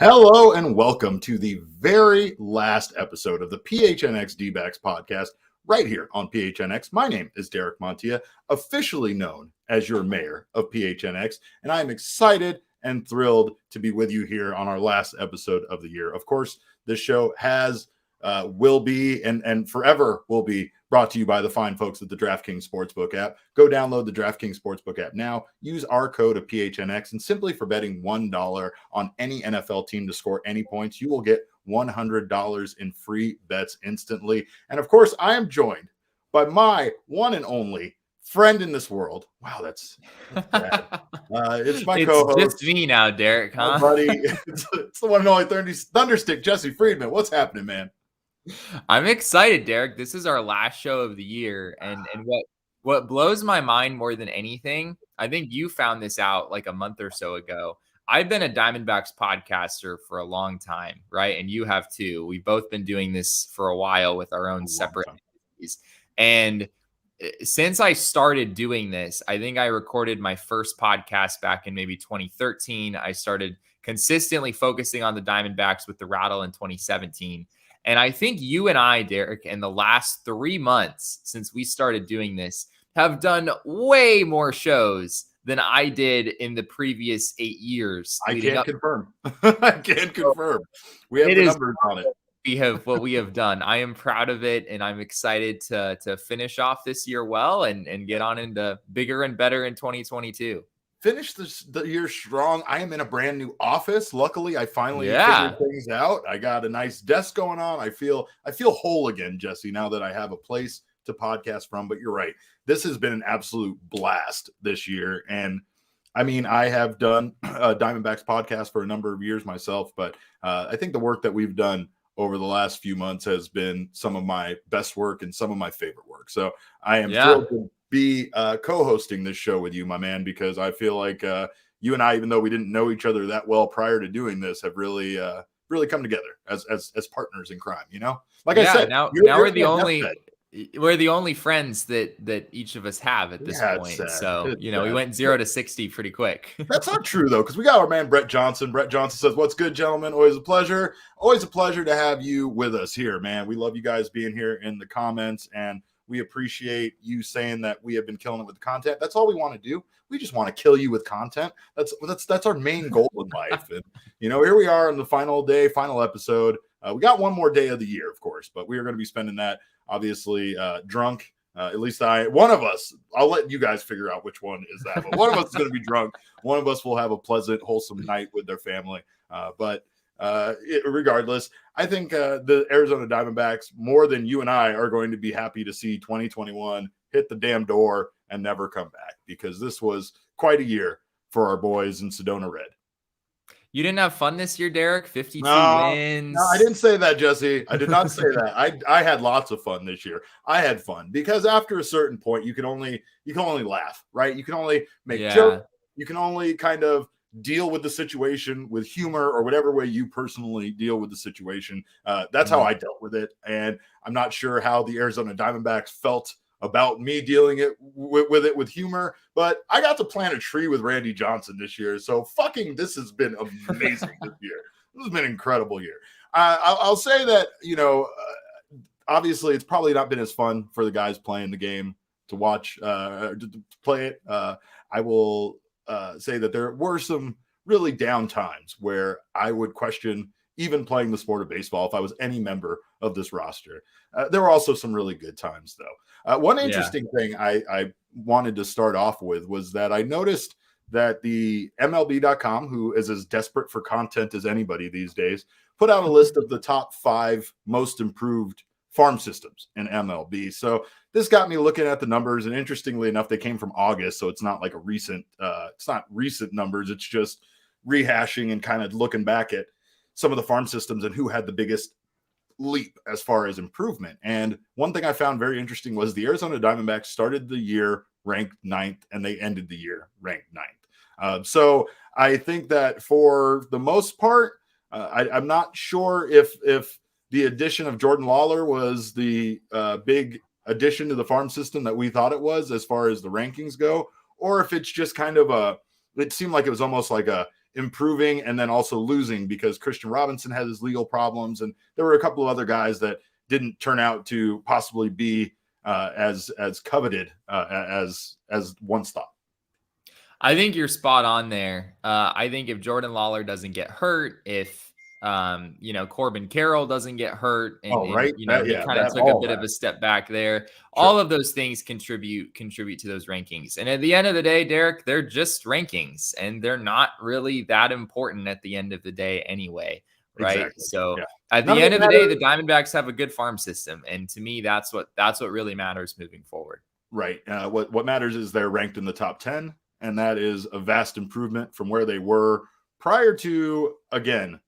Hello and welcome to the very last episode of the PHNX D-backs podcast right here on PHNX. My name is Derek Montilla, officially known as your mayor of PHNX, and I am excited and thrilled to be with you here on our last episode of the year. Of course, this show will be and forever will be brought to you by the fine folks at the DraftKings Sportsbook app. Go download the DraftKings Sportsbook app now. Use our code of PHNX, and simply for betting $1 on any NFL team to score any points, you will get $100 in free bets instantly. And of course, I am joined by my one and only friend in this world. Wow, that's bad. It's my co-host. It's just me now, Derek, huh? My buddy. It's the one and only Thunderstick, Jesse Friedman. What's happening, man? I'm excited, Derek. This is our last show of the year, and what blows my mind more than anything, I think you found this out like a month or so ago. I've been a Diamondbacks podcaster for a long time, right? And you have too. We've both been doing this for a while with our own separate entities. And since I started doing this, I think I recorded my first podcast back in maybe 2013. I started consistently focusing on the Diamondbacks with the Rattle in 2017. And I think you and I, Derek, in the last 3 months since we started doing this, have done way more shows than I did in the previous 8 years. I can't confirm. I can't confirm. We have the numbers on it. What we have done. I am proud of it, and I'm excited to finish off this year well and get on into bigger and better in 2022. Finish the year strong. I am in a brand new office. Luckily, I finally figured things out. I got a nice desk going on. I feel whole again, Jesse, now that I have a place to podcast from. But you're right. This has been an absolute blast this year. And I mean, I have done a Diamondbacks podcast for a number of years myself, but I think the work that we've done over the last few months has been some of my best work and some of my favorite work. So I am thrilled to be co-hosting this show with you, my man, because I feel like you and I, even though we didn't know each other that well prior to doing this, have really come together as partners in crime. You know, like I said, now we're the only friends that each of us have at this point. Sad. So we went 0 to 60 pretty quick. That's not true though, because we got our man Brett Johnson. Brett Johnson says, "What's good, gentlemen? Always a pleasure. Always a pleasure to have you with us here, man. We love you guys being here in the comments and." We appreciate you saying that we have been killing it with the content. That's all we want to do. We just want to kill you with content. That's our main goal in life. And here we are on the final episode. We got one more day of the year, of course, but we are going to be spending that obviously drunk. At least one of us. I'll let you guys figure out which one is that. But one of us is going to be drunk. One of us will have a pleasant, wholesome night with their family. Regardless, I think the Arizona Diamondbacks, more than you and I, are going to be happy to see 2021 hit the damn door and never come back, because this was quite a year for our boys in Sedona Red. You didn't have fun this year, Derek? 52 wins. No, I didn't say that, Jesse. I did not say that. I had lots of fun this year. I had fun because after a certain point, you can only laugh, right? You can only make jokes. You can only kind of deal with the situation with humor or whatever way you personally deal with the situation. That's how I dealt with it. And I'm not sure how the Arizona Diamondbacks felt about me dealing with it with humor, but I got to plant a tree with Randy Johnson this year. So this has been amazing this year. This has been an incredible year. I'll say that, obviously it's probably not been as fun for the guys playing the game to watch, to play it. I will say that there were some really down times where I would question even playing the sport of baseball if I was any member of this roster. There were also some really good times, though. One interesting thing I wanted to start off with was that I noticed that the MLB.com, who is as desperate for content as anybody these days, put out a list of the top 5 most improved farm systems in MLB. So this got me looking at the numbers, and interestingly enough, they came from August, so it's not like it's not recent numbers. It's just rehashing and kind of looking back at some of the farm systems and who had the biggest leap as far as improvement. And one thing I found very interesting was the Arizona Diamondbacks started the year ranked 9th, and they ended the year ranked 9th. So I think that for the most part, I'm not sure if the addition of Jordan Lawler was the big addition to the farm system that we thought it was as far as the rankings go, or if it's just kind of it seemed like it was almost like improving and then also losing because Christian Robinson had his legal problems, and there were a couple of other guys that didn't turn out to possibly be as coveted as once thought. I think you're spot on there. I think if Jordan Lawler doesn't get hurt, if Corbin Carroll doesn't get hurt, and he kind of took a bit of a step back there. Sure. All of those things contribute to those rankings. And at the end of the day, Derek, they're just rankings, and they're not really that important at the end of the day anyway. Right. Exactly. So at the end of the day, the Diamondbacks have a good farm system. And to me, that's what really matters moving forward. Right. What matters is they're ranked in the top 10. And that is a vast improvement from where they were prior to, again,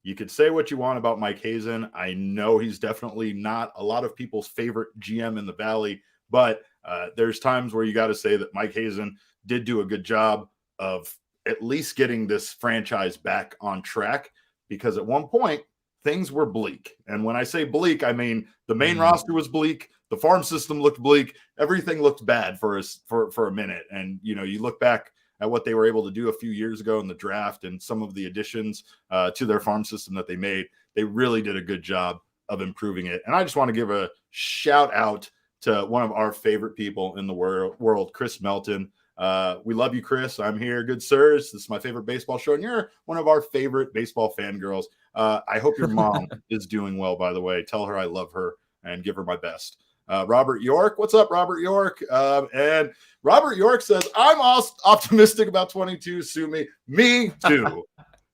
you could say what you want about Mike Hazen. I know he's definitely not a lot of people's favorite GM in the Valley, but there's times where you got to say that Mike Hazen did do a good job of at least getting this franchise back on track. Because at one point, things were bleak. And when I say bleak, I mean the main roster was bleak. The farm system looked bleak. Everything looked bad for us for a minute. And, you look back at what they were able to do a few years ago in the draft and some of the additions to their farm system that they made. They really did a good job of improving it. And I just want to give a shout out to one of our favorite people in the world, Chris Melton. We love you, Chris. I'm here. Good sirs. This is my favorite baseball show, and you're one of our favorite baseball fangirls. I hope your mom is doing well, by the way. Tell her I love her and give her my best. Robert York. What's up, Robert York? And Robert York says, I'm optimistic about 22. Sue me. Me too.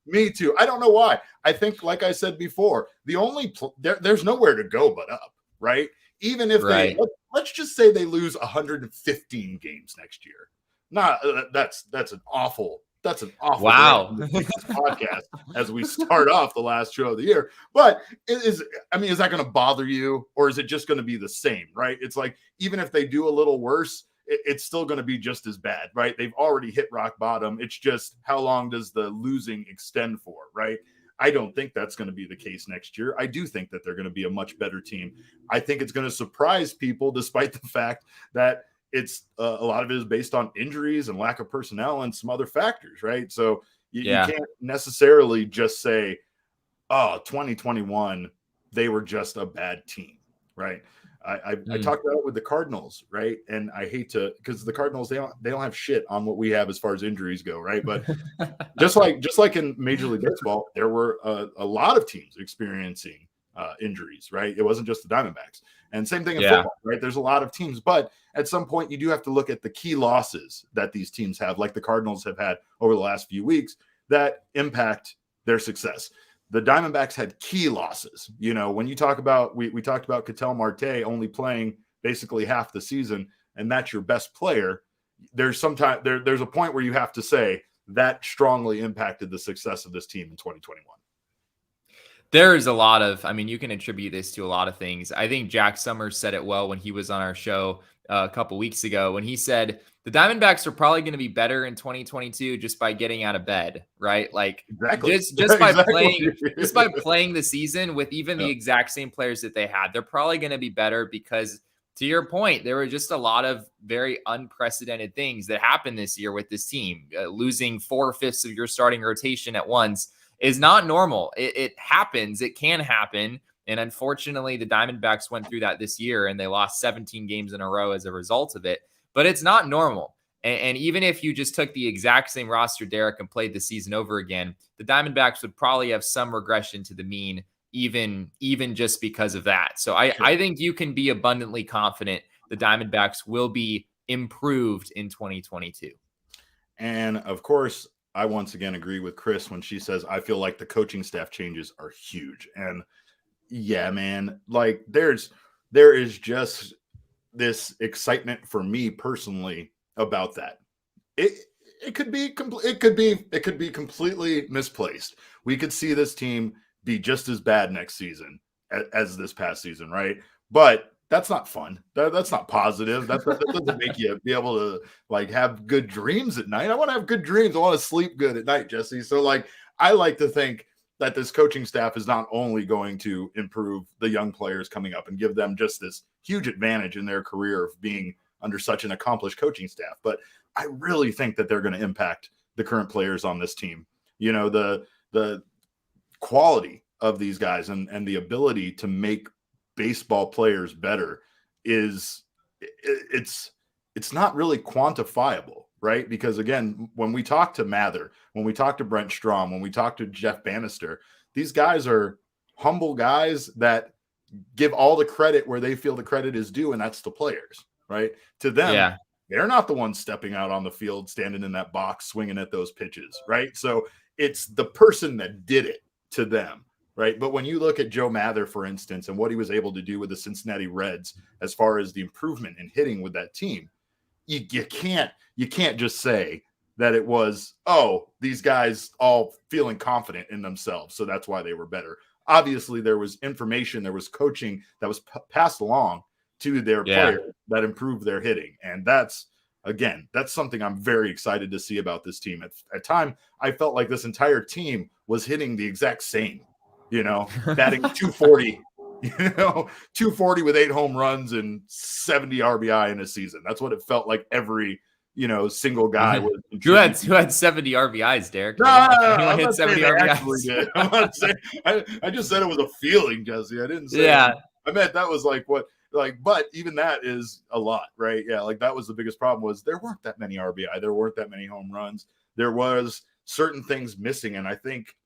Me too. I don't know why. I think, like I said before, there's nowhere to go but up, right? Even if let's just say they lose 115 games next year. That's an awful wow podcast as we start off the last show of the year. But is that going to bother you, or is it just going to be the same, right? It's like, even if they do a little worse, it's still going to be just as bad, right? They've already hit rock bottom. It's just, how long does the losing extend for, right? I don't think that's going to be the case next year. I do think that they're going to be a much better team. I think it's going to surprise people, despite the fact that it's a lot of it is based on injuries and lack of personnel and some other factors, right? So you can't necessarily just say, 2021, they were just a bad team, right? I talked about it with the Cardinals, right? And I hate to, because the Cardinals, they don't have shit on what we have as far as injuries go, right? But just like in Major League Baseball, there were a lot of teams experiencing injuries, right? It wasn't just the Diamondbacks. And same thing in football, right? There's a lot of teams, but at some point you do have to look at the key losses that these teams have, like the Cardinals have had over the last few weeks, that impact their success. The Diamondbacks had key losses. When you talk about, we talked about Ketel Marte only playing basically half the season, and that's your best player. There's a point where you have to say that strongly impacted the success of this team in 2021. There is a lot of, you can attribute this to a lot of things. I think Jack Summers said it well when he was on our show a couple weeks ago, when he said the Diamondbacks are probably going to be better in 2022 just by getting out of bed, right? Like exactly. just by playing the season with even the exact same players that they had, they're probably going to be better because, to your point, there were just a lot of very unprecedented things that happened this year with this team. Losing 4/5 of your starting rotation at once is not normal. It happens. It can happen. And unfortunately, the Diamondbacks went through that this year, and they lost 17 games in a row as a result of it. But it's not normal. And even if you just took the exact same roster, Derek, and played the season over again, the Diamondbacks would probably have some regression to the mean, even just because of that. So I think you can be abundantly confident the Diamondbacks will be improved in 2022. And of course, I once again agree with Chris when she says, I feel like the coaching staff changes are huge. And yeah, man, like there is just this excitement for me personally about that. It could be completely misplaced. We could see this team be just as bad next season as this past season, right? But that's not fun. That's not positive. That doesn't make you be able to like have good dreams at night. I want to have good dreams. I want to sleep good at night, Jesse. So like, I like to think that this coaching staff is not only going to improve the young players coming up and give them just this huge advantage in their career of being under such an accomplished coaching staff, but I really think that they're going to impact the current players on this team. the quality of these guys and the ability to make baseball players better it's not really quantifiable, right? Because again, when we talk to Mather, when we talk to Brent Strom, when we talk to Jeff Bannister, these guys are humble guys that give all the credit where they feel the credit is due, and that's the players, right? To them, they're not the ones stepping out on the field, standing in that box, swinging at those pitches, right? So it's the person that did it to them, right? But when you look at Joe Mather, for instance, and what he was able to do with the Cincinnati Reds as far as the improvement in hitting with that team, you can't just say that it was, oh, these guys all feeling confident in themselves, so that's why they were better. Obviously, there was information, there was coaching that was passed along to their players that improved their hitting. And that's something I'm very excited to see about this team. At time, I felt like this entire team was hitting the exact same, batting 240, 240 with 8 home runs and 70 RBI in a season. That's what it felt like every single guy was. Who had 70 RBIs, Derek? Anyone hit 70 RBIs? I'm not saying. I just said it was a feeling, Jesse. I didn't say. Yeah. I meant that was like what. But even that is a lot, right? Yeah, that was the biggest problem was there weren't that many RBI. There weren't that many home runs. There was certain things missing. And I think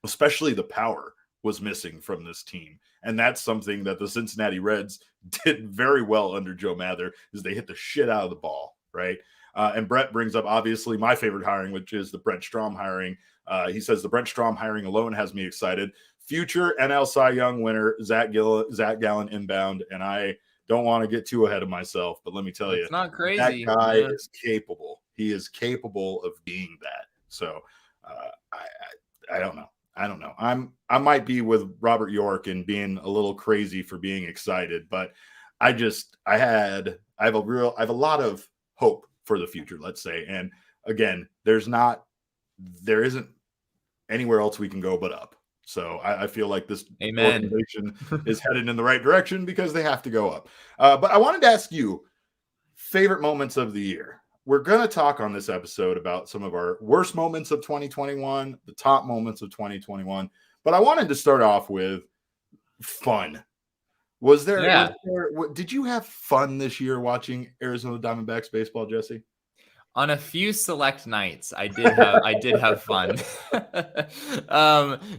especially the power was missing from this team. And that's something that the Cincinnati Reds did very well under Joe Mather is they hit the shit out of the ball, right? And Brett brings up, obviously, my favorite hiring, which is the Brent Strom hiring. He says the Brent Strom hiring alone has me excited. Future NL Cy Young winner, Zach Gallen inbound. And I don't want to get too ahead of myself, but let me tell you, it's not crazy. That guy is capable. He is capable of being that. So I don't know. I might be with Robert York and being a little crazy for being excited, but I have a lot of hope for the future, let's say. And again, there isn't anywhere else we can go but up. So I feel like this organization is headed in the right direction because they have to go up. But I wanted to ask you favorite moments of the year. We're going to talk on this episode about some of our worst moments of 2021, the top moments of 2021. But I wanted to start off with fun. Did you have fun this year watching Arizona Diamondbacks baseball, Jesse? On a few select nights, I did have fun.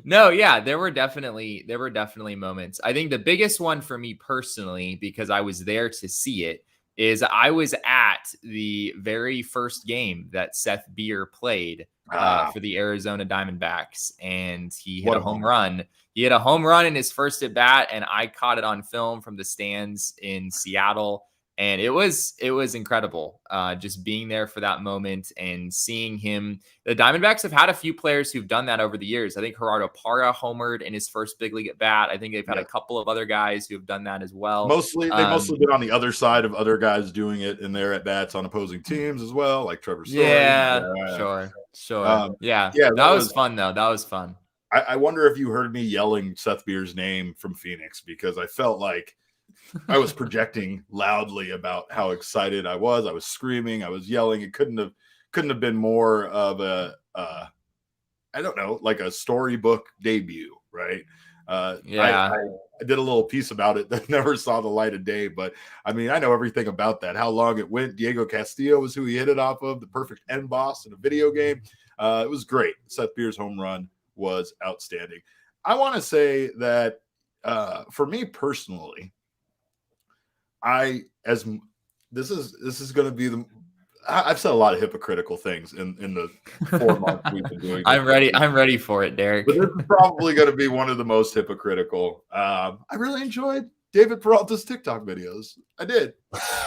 There were definitely moments. I think the biggest one for me personally, because I was there to see it, is I was at the very first game that Seth Beer played for the Arizona Diamondbacks, and he hit a home run. He hit a home run in his first at bat, and I caught it on film from the stands in Seattle. And it was incredible just being there for that moment and seeing him. The Diamondbacks have had a few players who've done that over the years. I think Gerardo Parra homered in his first big league at bat. I think they've had a couple of other guys who have done that as well. They've mostly been on the other side of other guys doing it in their at bats on opposing teams as well, like Trevor Story. Sure. That was fun though. That was fun. I wonder if you heard me yelling Seth Beer's name from Phoenix because I felt like I was projecting loudly about how excited I was. I was screaming. I was yelling. It couldn't have been more of I don't know, like a storybook debut, right? I did a little piece about it that never saw the light of day, but I mean, I know everything about that, how long it went. Diego Castillo was who he hit it off of, the perfect end boss in a video game. It was great. Seth Beer's home run was outstanding. I want to say that for me personally, this is going to be I've said a lot of hypocritical things in the 4 months we've been doing. I'm ready for it, Derek. But this is probably going to be one of the most hypocritical. I really enjoyed David Peralta's TikTok videos. I did.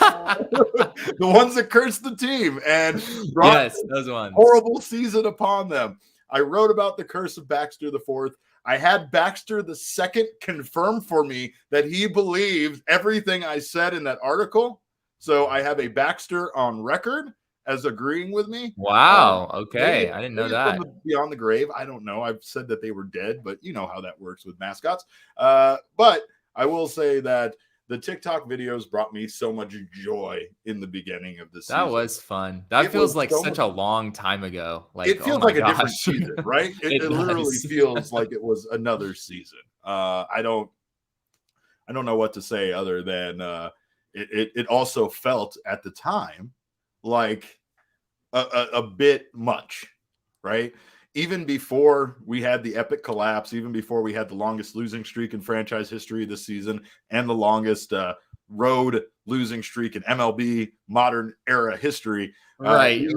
The ones that cursed the team and brought those ones. Horrible season upon them. I wrote about the curse of Baxter the Fourth. I had Baxter the Second confirm for me that he believed everything I said in that article. So I have a Baxter on record as agreeing with me. Wow. Okay. I didn't know that. Beyond the grave. I don't know. I've said that they were dead, but you know how that works with mascots. But I will say that the TikTok videos brought me so much joy in the beginning of the season. That was fun. That feels like such a long time ago. Like, it feels oh my like a different gosh. season, right? It literally feels like it was another season. I don't know what to say other than it also felt at the time like a bit much, right? Even before we had the epic collapse, even before we had the longest losing streak in franchise history this season and the longest road losing streak in MLB modern era history, right.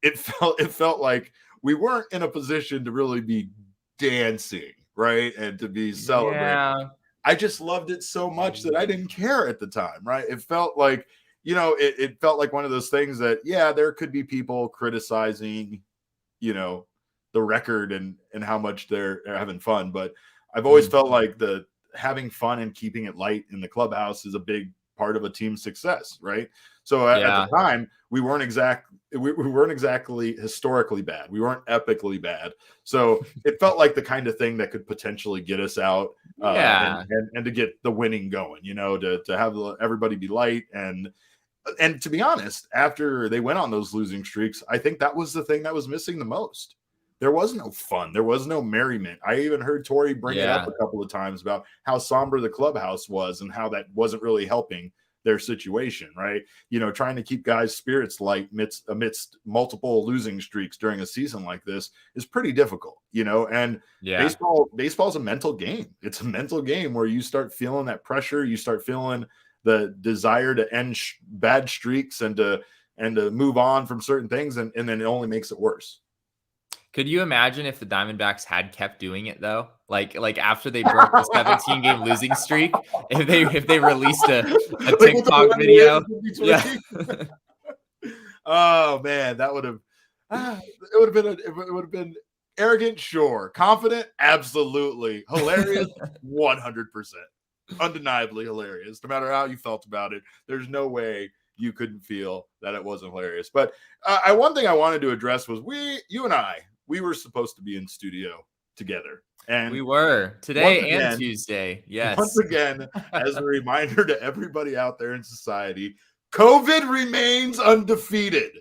It felt like we weren't in a position to really be dancing, right, and to be celebrating. Yeah. I just loved it so much that I didn't care at the time, right? It felt like, it felt like one of those things that, yeah, there could be people criticizing, the record and how much they're having fun. But I've always felt like the having fun and keeping it light in the clubhouse is a big part of a team's success, right? So at the time, we weren't exactly historically bad. We weren't epically bad. So it felt like the kind of thing that could potentially get us out and to get the winning going, to have everybody be light. And to be honest, after they went on those losing streaks, I think that was the thing that was missing the most. There was no fun. There was no merriment. I even heard Torey bring it up a couple of times about how somber the clubhouse was and how that wasn't really helping their situation, right? Trying to keep guys' spirits light amidst multiple losing streaks during a season like this is pretty difficult, and baseball's a mental game. It's a mental game where you start feeling that pressure, you start feeling the desire to end bad streaks and to move on from certain things, and then it only makes it worse. Could you imagine if the Diamondbacks had kept doing it though? Like after they broke the 17-game losing streak, if they released a TikTok video. Yeah. Oh man, that would have it would have been arrogant, sure. Confident, absolutely. Hilarious, 100%. Undeniably hilarious. No matter how you felt about it, there's no way you couldn't feel that it wasn't hilarious. But one thing I wanted to address was you and I, we were supposed to be in studio together. And we were today and Tuesday. Yes. Once again, as a reminder to everybody out there in society, COVID remains undefeated.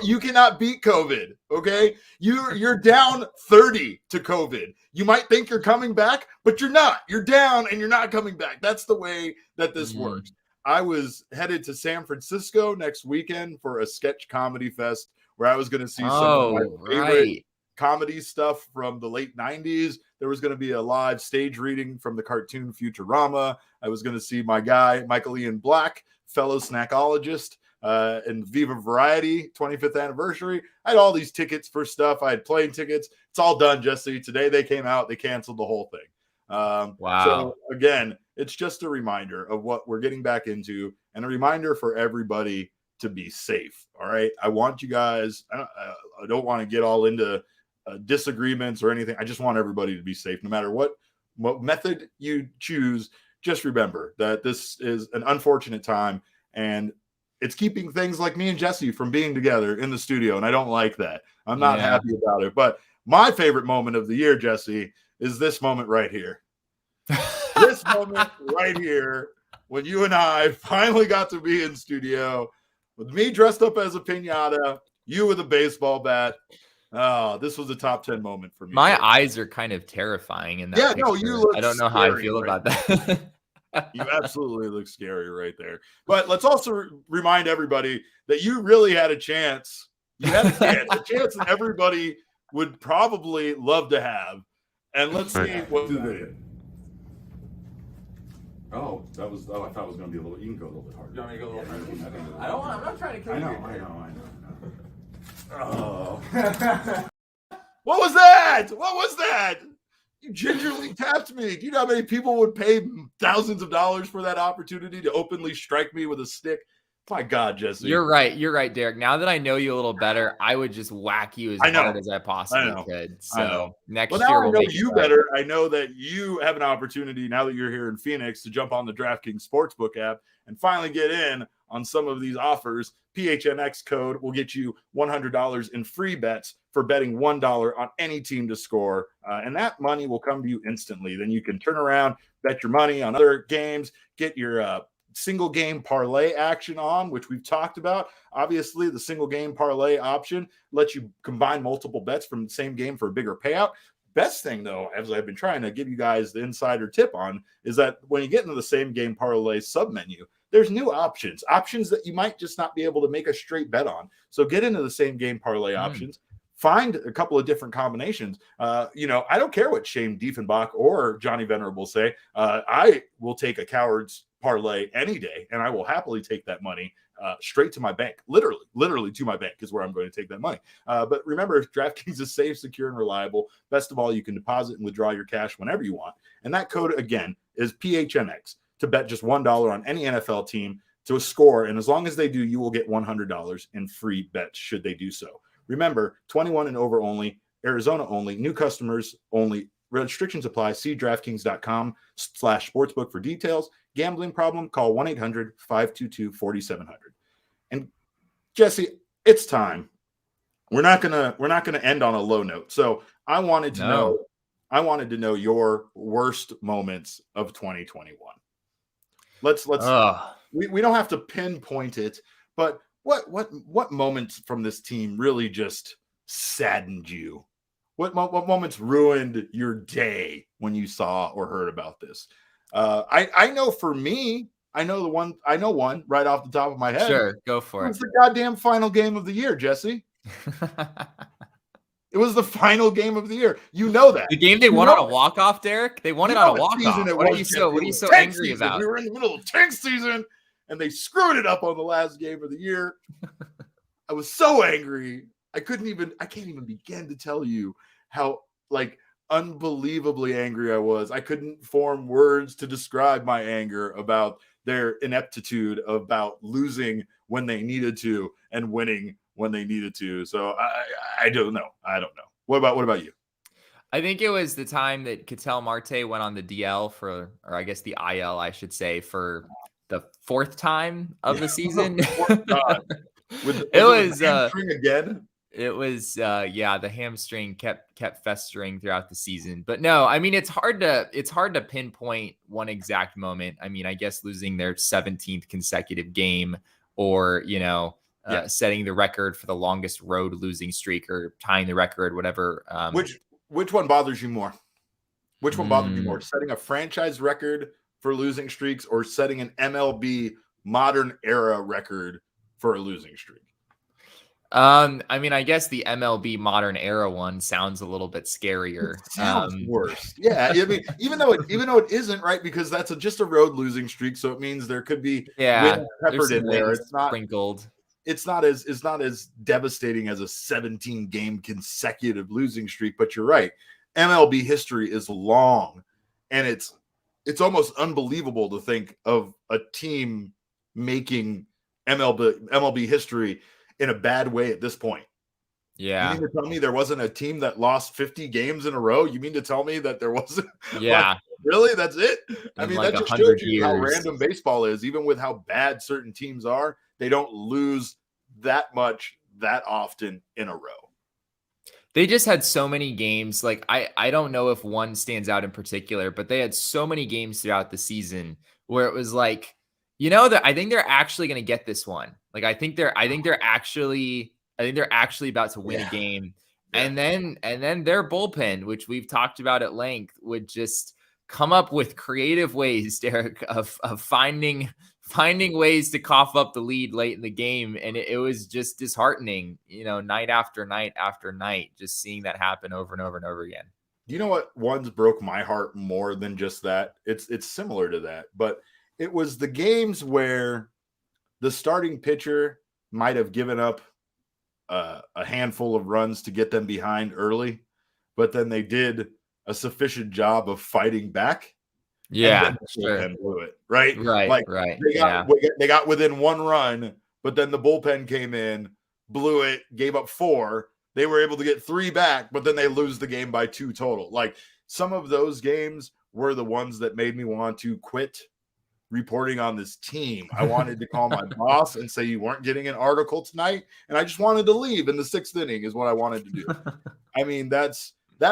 You cannot beat COVID, okay? You're down 30 to COVID. You might think you're coming back, but you're not. You're down and you're not coming back. That's the way that this works. I was headed to San Francisco next weekend for a sketch comedy fest where I was going to see some of my favorite comedy stuff from the late 90s. There was going to be a live stage reading from the cartoon Futurama. I was going to see my guy, Michael Ian Black, fellow snackologist, and Viva Variety 25th anniversary. I had all these tickets for stuff. I had plane tickets. It's all done, Jesse. Today they came out. They canceled the whole thing. Wow. So again, it's just a reminder of what we're getting back into and a reminder for everybody to be safe. All right. I want you guys, I don't want to get all into disagreements or anything. I just want everybody to be safe no matter what method you choose. Just remember that this is an unfortunate time and it's keeping things like me and Jesse from being together in the studio. And I don't like that. I'm not happy about it. But my favorite moment of the year, Jesse, is this moment right here. This moment right here, when you and I finally got to be in studio with me dressed up as a piñata, you with a baseball bat. Oh, this was a top 10 moment for me. My eyes are kind of terrifying in that picture. No, you look I don't know how I feel about that. You absolutely look scary right there. But let's also remind everybody that you really had a chance. You had a chance that everybody would probably love to have. And let's see what the video. I thought it was going to be a little. You can go a little bit harder. You want me to go a little harder? I'm not trying to kill you. I know. Oh. What was that? You gingerly tapped me. Do you know how many people would pay thousands of dollars for that opportunity to openly strike me with a stick? My God, Jesse. You're right, Derek. Now that I know you a little better, I would just whack you as hard as I possibly could. So next year we'll make you better. I know that you have an opportunity now that you're here in Phoenix to jump on the DraftKings Sportsbook app and finally get in on some of these offers. PHNX code will get you $100 in free bets for betting $1 on any team to score. And that money will come to you instantly. Then you can turn around, bet your money on other games, get your single game parlay action on, which we've talked about. Obviously, the single game parlay option lets you combine multiple bets from the same game for a bigger payout. Best thing, though, as I've been trying to give you guys the insider tip on, is that when you get into the same game parlay submenu, there's new options that you might just not be able to make a straight bet on. So get into the same game parlay options. Find a couple of different combinations. I don't care what Shane Diefenbach or Johnny Venerable say. I will take a coward's parlay any day, and I will happily take that money straight to my bank. Literally to my bank is where I'm going to take that money. But remember, DraftKings is safe, secure, and reliable. Best of all, you can deposit and withdraw your cash whenever you want. And that code, again, is PHNX to bet just $1 on any NFL team to a score. And as long as they do, you will get $100 in free bets should they do so. Remember, 21 and over only, Arizona only, new customers only. Restrictions apply. See DraftKings.com/sportsbook for details. Gambling problem? Call 1-800-522-4700. And Jesse, it's time. We're not gonna end on a low note. So I wanted to know your worst moments of 2021. Let's we don't have to pinpoint it, but what moments from this team really just saddened you? What moments ruined your day when you saw or heard about this? I know for me, I know one right off the top of my head. Sure, go for it. It was the goddamn final game of the year, Jesse. It was the final game of the year. You know that. The game they won on a walk-off, Derek? They won it on a walk-off. What are you so angry about? We were in the middle of tank season, and they screwed it up on the last game of the year. I was so angry. I can't even begin to tell you how unbelievably angry I was. I couldn't form words to describe my anger about their ineptitude, about losing when they needed to and winning when they needed to. So I don't know. What about you? I think it was the time that Ketel Marte went on the DL or I guess the IL, I should say, for the fourth time of the season. The hamstring kept festering throughout the season. But no, I mean, it's hard to pinpoint one exact moment. I mean, I guess losing their 17th consecutive game, or setting the record for the longest road losing streak, or tying the record, whatever. Which one bothers you more? Which one bothers you more? Setting a franchise record for losing streaks, or setting an MLB modern era record for a losing streak? I mean, I guess the MLB modern era one sounds a little bit scarier. It sounds worse. Yeah, I mean, even though it isn't, right, because that's just a road losing streak, so it means there could be wind peppered in there. It's not sprinkled. It's not as devastating as a 17 game consecutive losing streak. But you're right, MLB history is long, and it's almost unbelievable to think of a team making MLB history in a bad way at this point. Yeah. You mean to tell me there wasn't a team that lost 50 games in a row? You mean to tell me that there wasn't? Yeah. Really? That's it? I mean, that just shows you how years. random baseball is. Even with how bad certain teams are, they don't lose that much that often in a row. They just had so many games. I don't know if one stands out in particular, but they had so many games throughout the season where it was that I think they're actually going to get this one. I think they're actually about to win a game. Yeah. And then their bullpen, which we've talked about at length, would just come up with creative ways, Derek, of finding ways to cough up the lead late in the game. And it was just disheartening, night after night after night, just seeing that happen over and over and over again. You know what ones broke my heart more than just that? It's similar to that, but it was the games where the starting pitcher might have given up a handful of runs to get them behind early, but then they did a sufficient job of fighting back. Yeah, and blew it, right. Right. They got within one run, but then the bullpen came in, blew it, gave up 4. They were able to get 3 back, but then they lose the game by 2 total. Some of those games were the ones that made me want to quit reporting on this team. I wanted to call my boss and say, you weren't getting an article tonight, and I just wanted to leave in the 6th inning is what I wanted to do. I mean, that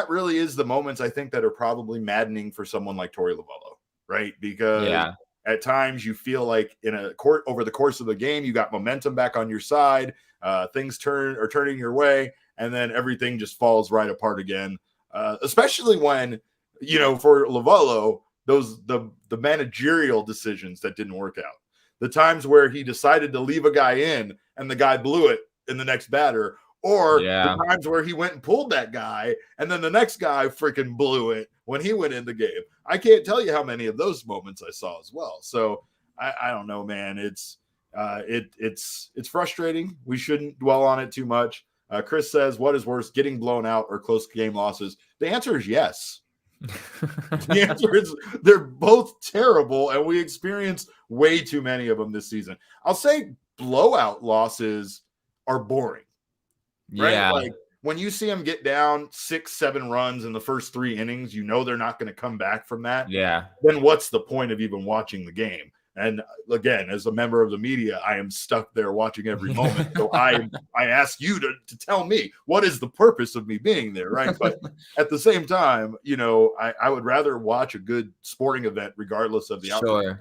really is the moments I think that are probably maddening for someone like Torey Lovullo. right? Because Yeah. at times you feel like over the course of the game, you got momentum back on your side. Things are turning your way, and then everything just falls right apart again. Especially when, for Lovullo, the managerial decisions that didn't work out. The times where he decided to leave a guy in and the guy blew it in the next batter, or the times where he went and pulled that guy and then the next guy freaking blew it when he went in the game. I can't tell you how many of those moments I saw as well. So I don't know, man. It's frustrating. We shouldn't dwell on it too much. Chris says, what is worse, getting blown out or close game losses? The answer is yes. The answer is they're both terrible, and we experienced way too many of them this season. I'll say blowout losses are boring, right? Yeah. Like when you see them get down 6-7 runs in the first 3 innings, they're not going to come back from that. Yeah. Then what's the point of even watching the game? And again, as a member of the media, I am stuck there watching every moment. So I ask you to tell me, what is the purpose of me being there, right? But at the same time, I would rather watch a good sporting event regardless of the outcome.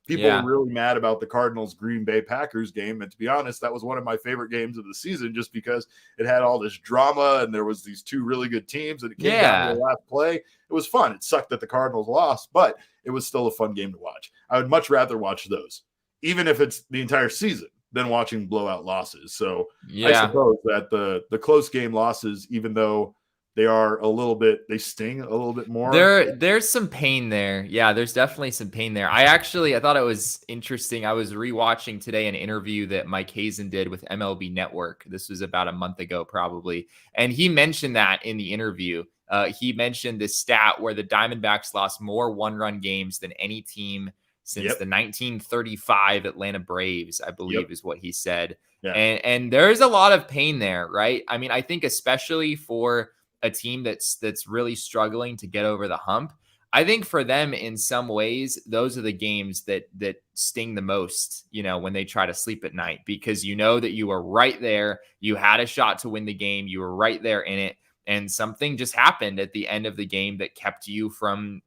People were really mad about the Cardinals Green Bay Packers game. And to be honest, that was one of my favorite games of the season just because it had all this drama and there was these 2 really good teams and it came down to the last play. It was fun. It sucked that the Cardinals lost, but it was still a fun game to watch. I would much rather watch those, even if it's the entire season, than watching blowout losses. So I suppose that the close game losses, even though they sting a little bit more. There's some pain there. Yeah, there's definitely some pain there. I thought it was interesting. I was rewatching today an interview that Mike Hazen did with MLB Network. This was about a month ago, probably. And he mentioned that in the interview. He mentioned this stat where the Diamondbacks lost more 1-run games than any team since the 1935 Atlanta Braves, I believe is what he said. Yeah. And there's a lot of pain there, right? I mean, I think especially for a team that's really struggling to get over the hump. I think for them, in some ways, those are the games that sting the most, when they try to sleep at night, because that you were right there. You had a shot to win the game. You were right there in it. And something just happened at the end of the game that kept you from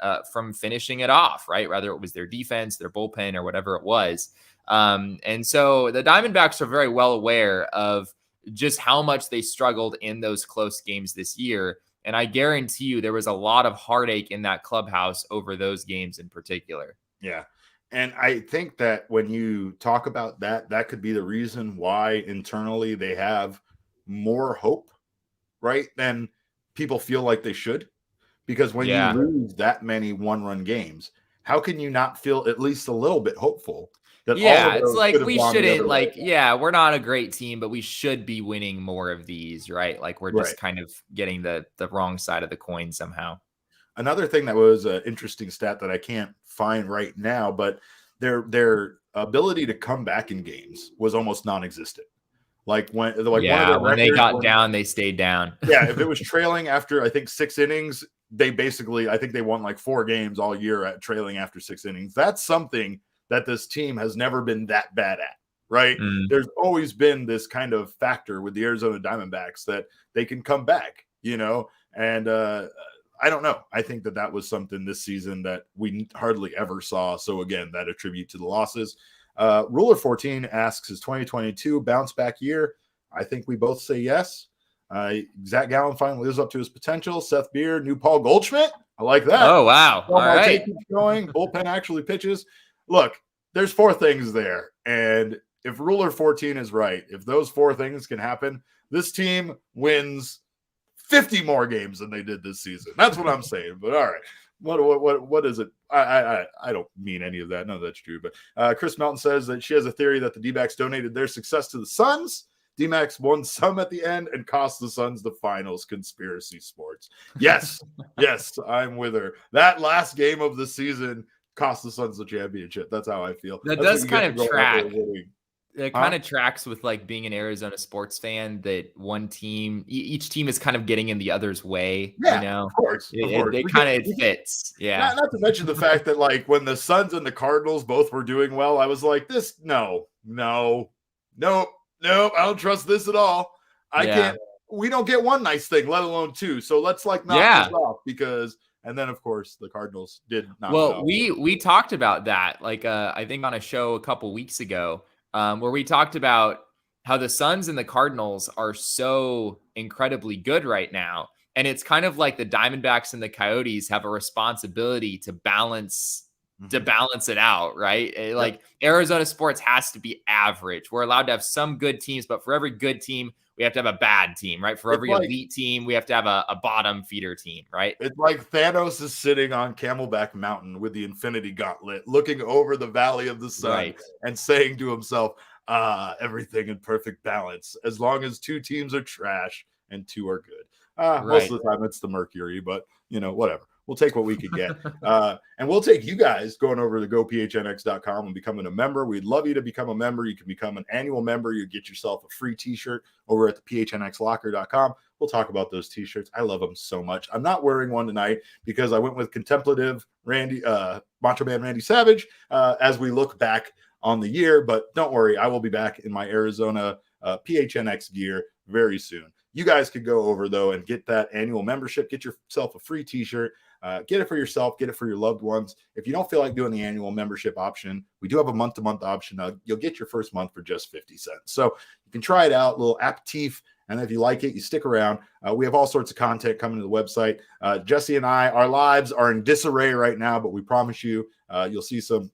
finishing it off, right? Whether it was their defense, their bullpen, or whatever it was. And so the Diamondbacks are very well aware of just how much they struggled in those close games this year. And I guarantee you there was a lot of heartache in that clubhouse over those games in particular. Yeah. And I think that when you talk about that could be the reason why internally they have more hope, right, than people feel like they should. Because when you lose that many 1-run games, how can you not feel at least a little bit hopeful? It's like we shouldn't we're not a great team, but we should be winning more of these, right? Like we're just kind of getting the wrong side of the coin somehow. Another thing that was an interesting stat that I can't find right now, but their ability to come back in games was almost non-existent. Like when they got down, they stayed down. If it was trailing after I think 6 innings, I think they won like 4 games all year at trailing after 6 innings. That's something that this team has never been that bad at, right? There's always been this kind of factor with the Arizona Diamondbacks that they can come back, and I don't know. I think that was something this season that we hardly ever saw. So again, that attribute to the losses. Ruler 14 asks, is 2022 bounce back year? I think we both say yes. Zach Gallen finally lives up to his potential. Seth Beer, new Paul Goldschmidt. I like that. Oh, wow. All right. Keeps going. Bullpen actually pitches. Look, there's 4 things there. And if Ruler 14 is right, if those 4 things can happen, this team wins 50 more games than they did this season. That's what I'm saying. But all right. What is it? I don't mean any of that. None of that's true. But Chris Melton says that she has a theory that the D-backs donated their success to the Suns. D-Max won some at the end and cost the Suns the finals. Conspiracy sports. Yes. Yes, I'm with her. That last game of the season cost the Suns the championship. That's how I feel. That does kind of track. It kind of tracks with like being an Arizona sports fan, that one team, each team is kind of getting in the other's way. Of course. It fits. Yeah. Not to mention the fact that like when the Suns and the Cardinals both were doing well, I was like, no, I don't trust this at all. I can't. We don't get one nice thing, let alone 2. So let's like knock this off, because And then, of course, the Cardinals did not win. Well, we talked about that, like I think on a show a couple weeks ago, where we talked about how the Suns and the Cardinals are so incredibly good right now, and it's kind of like the Diamondbacks and the Coyotes have a responsibility to balance it out, right? Like Arizona sports has to be average. We're allowed to have some good teams, but for every good team, we have to have a bad team, right? For every elite team, we have to have a bottom feeder team, right? It's like Thanos is sitting on Camelback Mountain with the Infinity Gauntlet, looking over the Valley of the Sun and saying to himself, everything in perfect balance, as long as 2 teams are trash and 2 are good. Most of the time it's the Mercury, but whatever. We'll take what we could get. And we'll take you guys going over to gophnx.com and becoming a member. We'd love you to become a member. You can become an annual member. You get yourself a free t-shirt over at the phnxlocker.com. We'll talk about those t-shirts. I love them so much. I'm not wearing one tonight because I went with contemplative Macho Man Randy Savage as we look back on the year. But don't worry, I will be back in my Arizona PHNX gear very soon. You guys could go over, though, and get that annual membership. Get yourself a free t-shirt. Get it for yourself. Get it for your loved ones. If you don't feel like doing the annual membership option, we do have a month-to-month option. You'll get your first month for just 50 cents. So you can try it out, a little aperitif. And if you like it, you stick around. We have all sorts of content coming to the website. Jesse and I, our lives are in disarray right now, but we promise you, you'll see some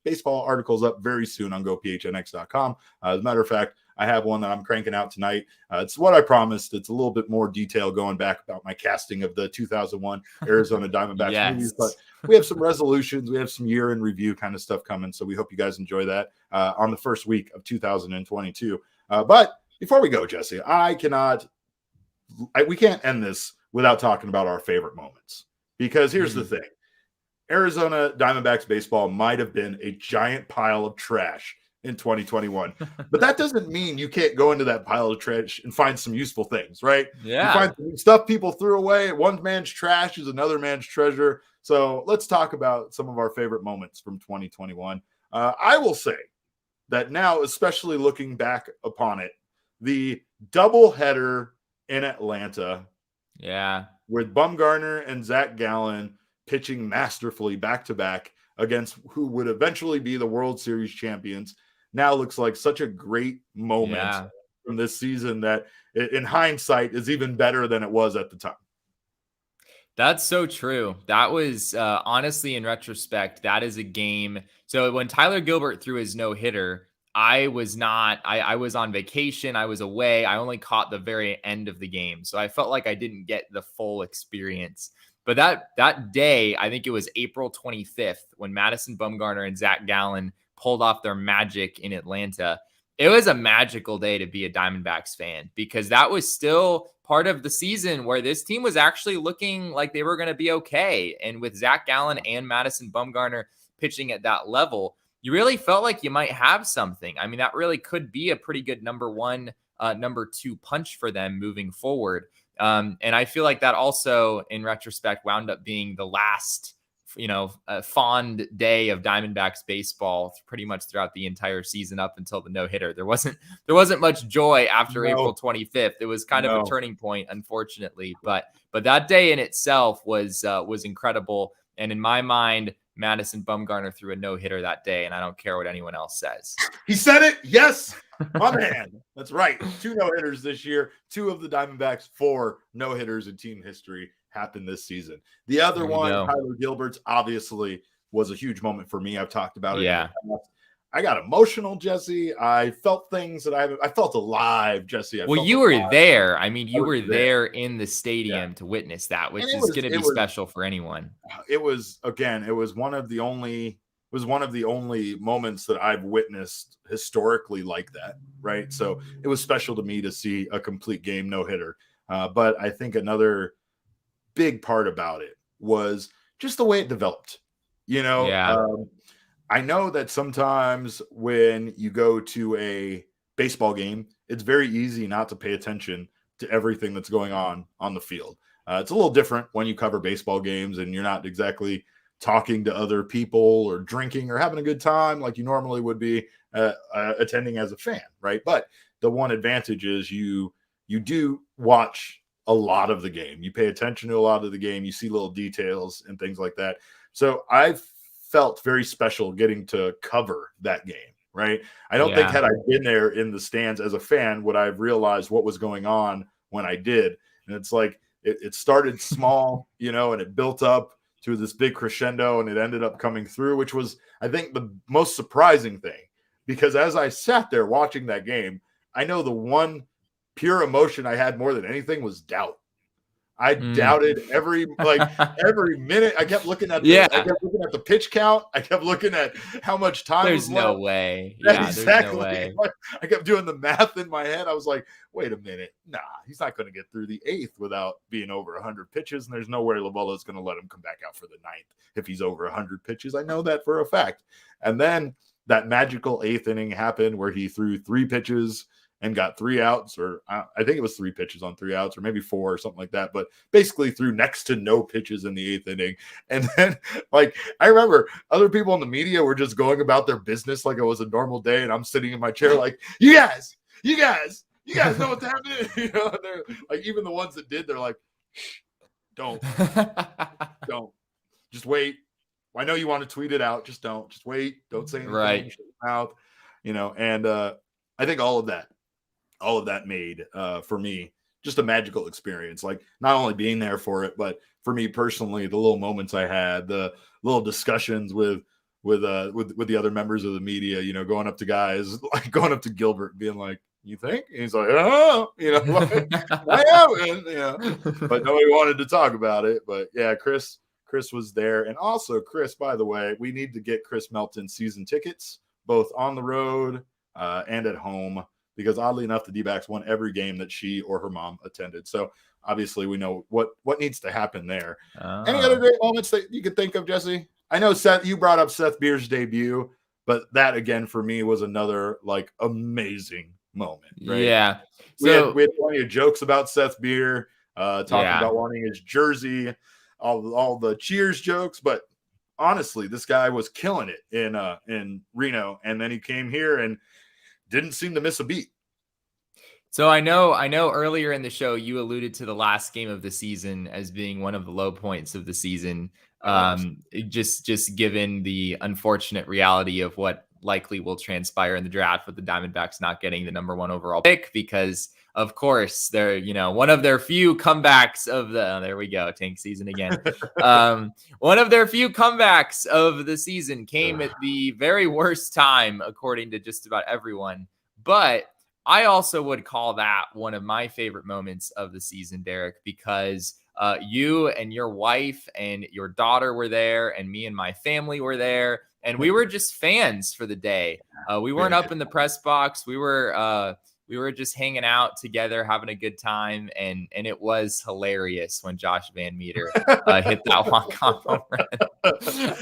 baseball articles up very soon on gophnx.com. As a matter of fact, I have one that I'm cranking out tonight. It's what I promised. It's a little bit more detail going back about my casting of the 2001 Arizona Diamondbacks movies. But we have some resolutions. We have some year in review kind of stuff coming. So we hope you guys enjoy that on the first week of 2022. But before we go, Jesse, we can't end this without talking about our favorite moments. Because here's the thing. Arizona Diamondbacks baseball might have been a giant pile of trash in 2021. But that doesn't mean you can't go into that pile of trash and find some useful things, right? Yeah. You find some stuff people threw away. One man's trash is another man's treasure. So let's talk about some of our favorite moments from 2021. I will say that now, especially looking back upon it, the doubleheader in Atlanta, with Bumgarner and Zach Gallen pitching masterfully back-to-back against who would eventually be the World Series champions, now looks like such a great moment from this season that in hindsight is even better than it was at the time. That's so true. That was honestly, in retrospect, that is a game. So when Tyler Gilbert threw his no-hitter, I was on vacation. I was away. I only caught the very end of the game. So I felt like I didn't get the full experience. But that day, I think it was April 25th, when Madison Bumgarner and Zach Gallen pulled off their magic in Atlanta. It was a magical day to be a Diamondbacks fan, because that was still part of the season where this team was actually looking like they were going to be okay. And with Zach Gallen and Madison Bumgarner pitching at that level, you really felt like you might have something. I mean, that really could be a pretty good number 1, number 2 punch for them moving forward. And I feel like that also, in retrospect, wound up being the last, fond day of Diamondbacks baseball pretty much throughout the entire season up until the no-hitter. There wasn't much joy after April 25th. It was kind of a turning point, unfortunately. But that day in itself was incredible. And in my mind, Madison Bumgarner threw a no-hitter that day, and I don't care what anyone else says. He said it. Yes, my man. That's right. 2 no-hitters this year. 2 of the Diamondbacks' 4 no-hitters in team history happened this season. The other one, Tyler Gilbert's, obviously was a huge moment for me. I've talked about it. Yeah. I got emotional, Jesse. I felt things that I felt alive, Jesse. You were there. I mean, you were there in the stadium to witness that, which is going to be special for anyone. It was one of the only moments that I've witnessed historically like that, right? So it was special to me to see a complete game no-hitter. But I think another big part about it was just the way it developed. I know that sometimes when you go to a baseball game, it's very easy not to pay attention to everything that's going on the field. It's a little different when you cover baseball games and you're not exactly talking to other people or drinking or having a good time like you normally would be attending as a fan, right? But the one advantage is you do watch a lot of the game. You pay attention to a lot of the game. You see little details and things like that. So I felt very special getting to cover that game, right? I don't think had I been there in the stands as a fan, would I have realized what was going on when I did. And it's like it started small, and it built up to this big crescendo, and it ended up coming through, which was, I think, the most surprising thing. Because as I sat there watching that game, I know the one pure emotion I had more than anything was doubt. I doubted every minute. I kept looking at the pitch count. I kept looking at how much time there's was left. No way. Yeah, exactly. There's no way. I kept doing the math in my head. I was like, wait a minute. Nah, he's not going to get through the 8th without being over 100 pitches. And there's no way Lovullo is going to let him come back out for the 9th if he's over 100 pitches. I know that for a fact. And then that magical 8th inning happened where he threw 3 pitches and got 3 outs, or I think it was 3 pitches on 3 outs, or maybe 4 or something like that. But basically threw next to no pitches in the 8th inning. And then, I remember other people in the media were just going about their business like it was a normal day. And I'm sitting in my chair like, you guys know what's happening. And they're like, even the ones that did, they're like, shh, don't, just wait. I know you want to tweet it out. Just don't. Just wait. Don't say anything. Right. Shut your mouth. And I think all of that made for me just a magical experience. Like, not only being there for it, but for me personally, the little moments I had, the little discussions with the other members of the media, going up to guys, like going up to Gilbert, being like, "You think?" And he's like, "Oh, I haven't," but nobody wanted to talk about it. But yeah, Chris was there. And also, Chris, by the way, we need to get Chris Melton season tickets, both on the road and at home, because oddly enough, the D-backs won every game that she or her mom attended. So obviously we know what needs to happen there. Any other great moments that you can think of, Jesse? I know, Seth, you brought up Seth Beer's debut, but that again for me was another amazing moment. Right? Yeah. So we had plenty of jokes about Seth Beer, talking about wanting his jersey, all the cheers jokes, but honestly, this guy was killing it in Reno, and then he came here and didn't seem to miss a beat. So I know earlier in the show you alluded to the last game of the season as being one of the low points of the season. Just given the unfortunate reality of what likely will transpire in the draft with the Diamondbacks not getting the #1 overall pick, because of course they're one of their few comebacks of the there we go, tank season again. One of their few comebacks of the season came at the very worst time according to just about everyone. But I also would call that one of my favorite moments of the season, Derek, because you and your wife and your daughter were there, and me and my family were there, and we were just fans for the day. We weren't up in the press box. We were just hanging out together, having a good time, and it was hilarious when Josh Van Meter hit that walk-off home run.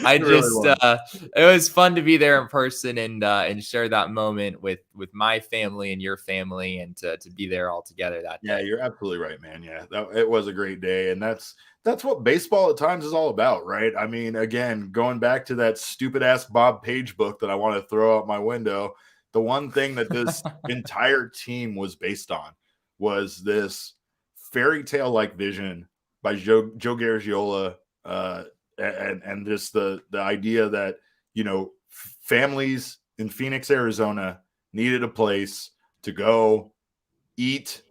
It was fun to be there in person and share that moment with my family and your family, and to be there all together that day. Yeah, you're absolutely right, man. Yeah, it was a great day, and that's what baseball at times is all about, right? I mean, again, going back to that stupid ass Bob Page book that I want to throw out my window. The one thing that this entire team was based on was this fairy tale like vision by Joe Garagiola, and just the idea that families in Phoenix, Arizona needed a place to go eat,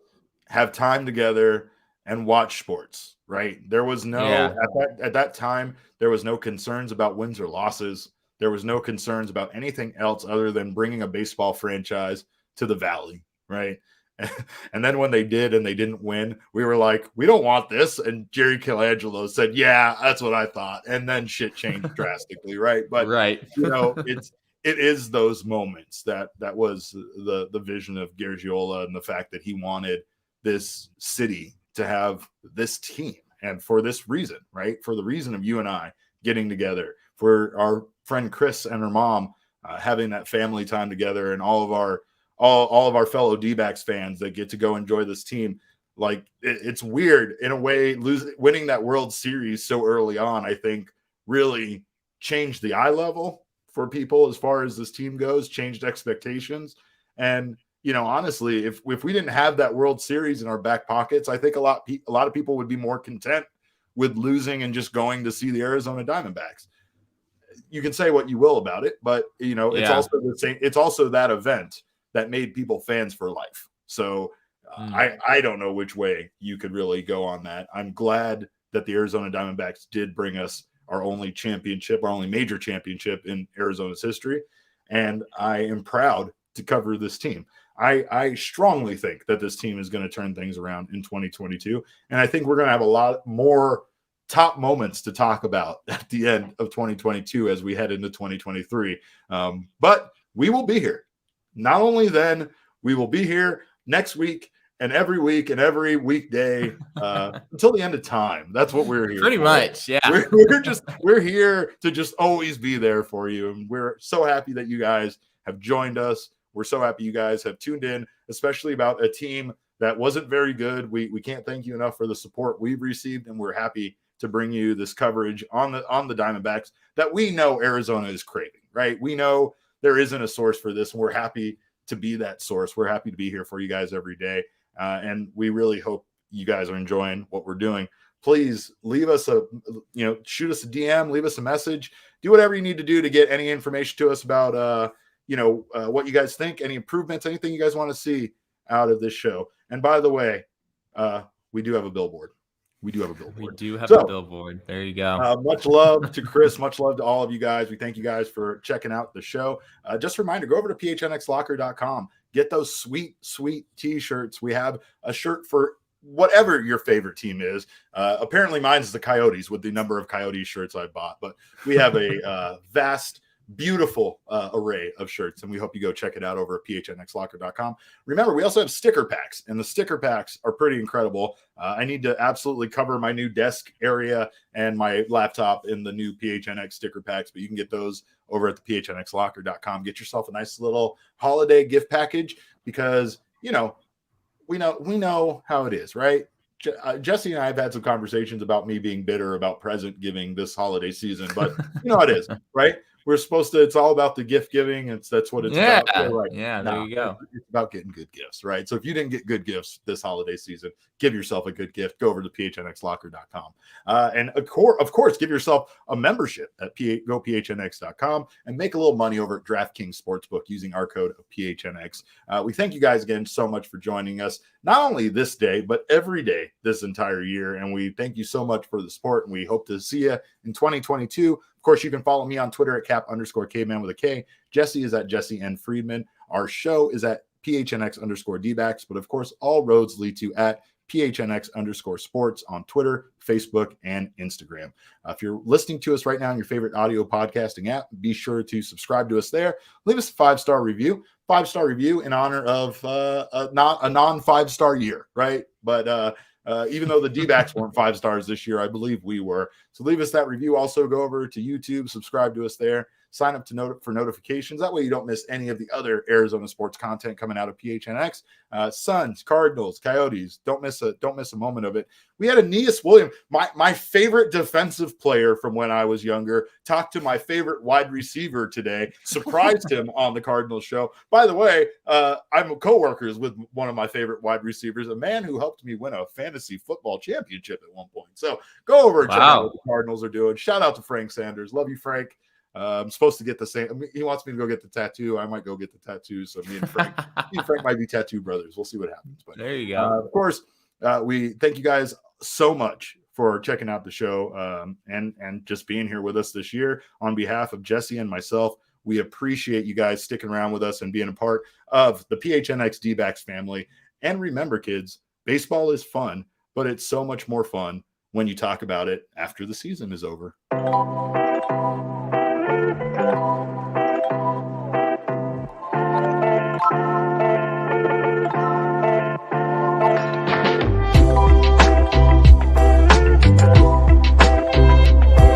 have time together, and watch sports. Right? There was no at that time there was no concerns about wins or losses. There was no concerns about anything else other than bringing a baseball franchise to the Valley, right? And then when they did and they didn't win, we were like, we don't want this. And Jerry Colangelo said, yeah, that's what I thought. And then shit changed drastically, right? But it is those moments that was the vision of Garagiola, and the fact that he wanted this city to have this team, and for this reason, right? For the reason of you and I getting together, for our friend Chris and her mom having that family time together, and all of our fellow D-backs fans that get to go enjoy this team. Like, it's weird in a way, winning that World Series so early on, I think really changed the eye level for people as far as this team goes, changed expectations. And honestly, if we didn't have that World Series in our back pockets, I think a lot of people would be more content with losing and just going to see the Arizona Diamondbacks. You can say what you will about it, but it's also the same. It's also that event that made people fans for life. So I don't know which way you could really go on that. I'm glad that the Arizona Diamondbacks did bring us our only major championship in Arizona's history. And I am proud to cover this team. I strongly think that this team is going to turn things around in 2022. And I think we're going to have a lot more top moments to talk about at the end of 2022 as we head into 2023. But we will be here. Not only then, we will be here next week and every weekday until the end of time. That's what we're here pretty for. much. Yeah. We're here to just always be there for you. And we're so happy that you guys have joined us. We're so happy you guys have tuned in, especially about a team that wasn't very good. We can't thank you enough for the support we've received, and we're happy to bring you this coverage on the Diamondbacks that we know Arizona is craving, right? We know there isn't a source for this, and we're happy to be that source. We're happy to be here for you guys every day. And we really hope you guys are enjoying what we're doing. Please leave us shoot us a DM, leave us a message, do whatever you need to do to get any information to us about, what you guys think, any improvements, anything you guys want to see out of this show. And by the way, we do have a billboard. We do have a billboard. There you go. Much love to Chris. Much love to all of you guys. We thank you guys for checking out the show. Just a reminder, go over to phnxlocker.com. Get those sweet, sweet T-shirts. We have a shirt for whatever your favorite team is. Apparently mine's the Coyotes with the number of Coyotes shirts I bought. But we have a vast, beautiful array of shirts, and we hope you go check it out over at phnxlocker.com. Remember, we also have sticker packs, and the sticker packs are pretty incredible. I need to absolutely cover my new desk area and my laptop in the new PHNX sticker packs, but you can get those over at the phnxlocker.com. Get yourself a nice little holiday gift package, because we know how it is, right? Jesse and I have had some conversations about me being bitter about present giving this holiday season, but you know how it is, right? We're supposed to, it's all about the gift giving. That's what it's about. So there you go. It's about getting good gifts, right? So if you didn't get good gifts this holiday season, give yourself a good gift. Go over to phnxlocker.com. And of course, give yourself a membership at gophnx.com and make a little money over at DraftKings Sportsbook using our code of PHNX. We thank you guys again so much for joining us, not only this day, but every day this entire year. And we thank you so much for the support, and we hope to see you in 2022. Of course, you can follow me on Twitter at cap_caveman with a K. Jesse is at Jesse N. Friedman. Our show is at PHNX_DBacks. But of course, all roads lead to at PHNX_sports on Twitter, Facebook, and Instagram. If you're listening to us right now in your favorite audio podcasting app, be sure to subscribe to us there. Leave us a 5-star review. 5-star review in honor of a non-5-star year, right? But even though the D-backs weren't 5 stars this year, I believe we were. So leave us that review. Also go over to YouTube, subscribe to us there, sign up for notifications. That way you don't miss any of the other Arizona sports content coming out of PHNX. Suns, Cardinals, Coyotes. Don't miss a moment of it. We had Aeneas Williams, my favorite defensive player from when I was younger, talked to my favorite wide receiver today, surprised him on the Cardinals show. By the way, I'm co-workers with one of my favorite wide receivers, a man who helped me win a fantasy football championship at one point. So go over and check out what the Cardinals are doing. Shout out to Frank Sanders. Love you, Frank. I'm supposed to get the same. I mean, he wants me to go get the tattoo. I might go get the tattoo. So me and Frank might be tattoo brothers. We'll see what happens. But there you go. Of course, we thank you guys so much for checking out the show and just being here with us this year. On behalf of Jesse and myself, we appreciate you guys sticking around with us and being a part of the PHNX D-backs family. And remember, kids, baseball is fun, but it's so much more fun when you talk about it after the season is over.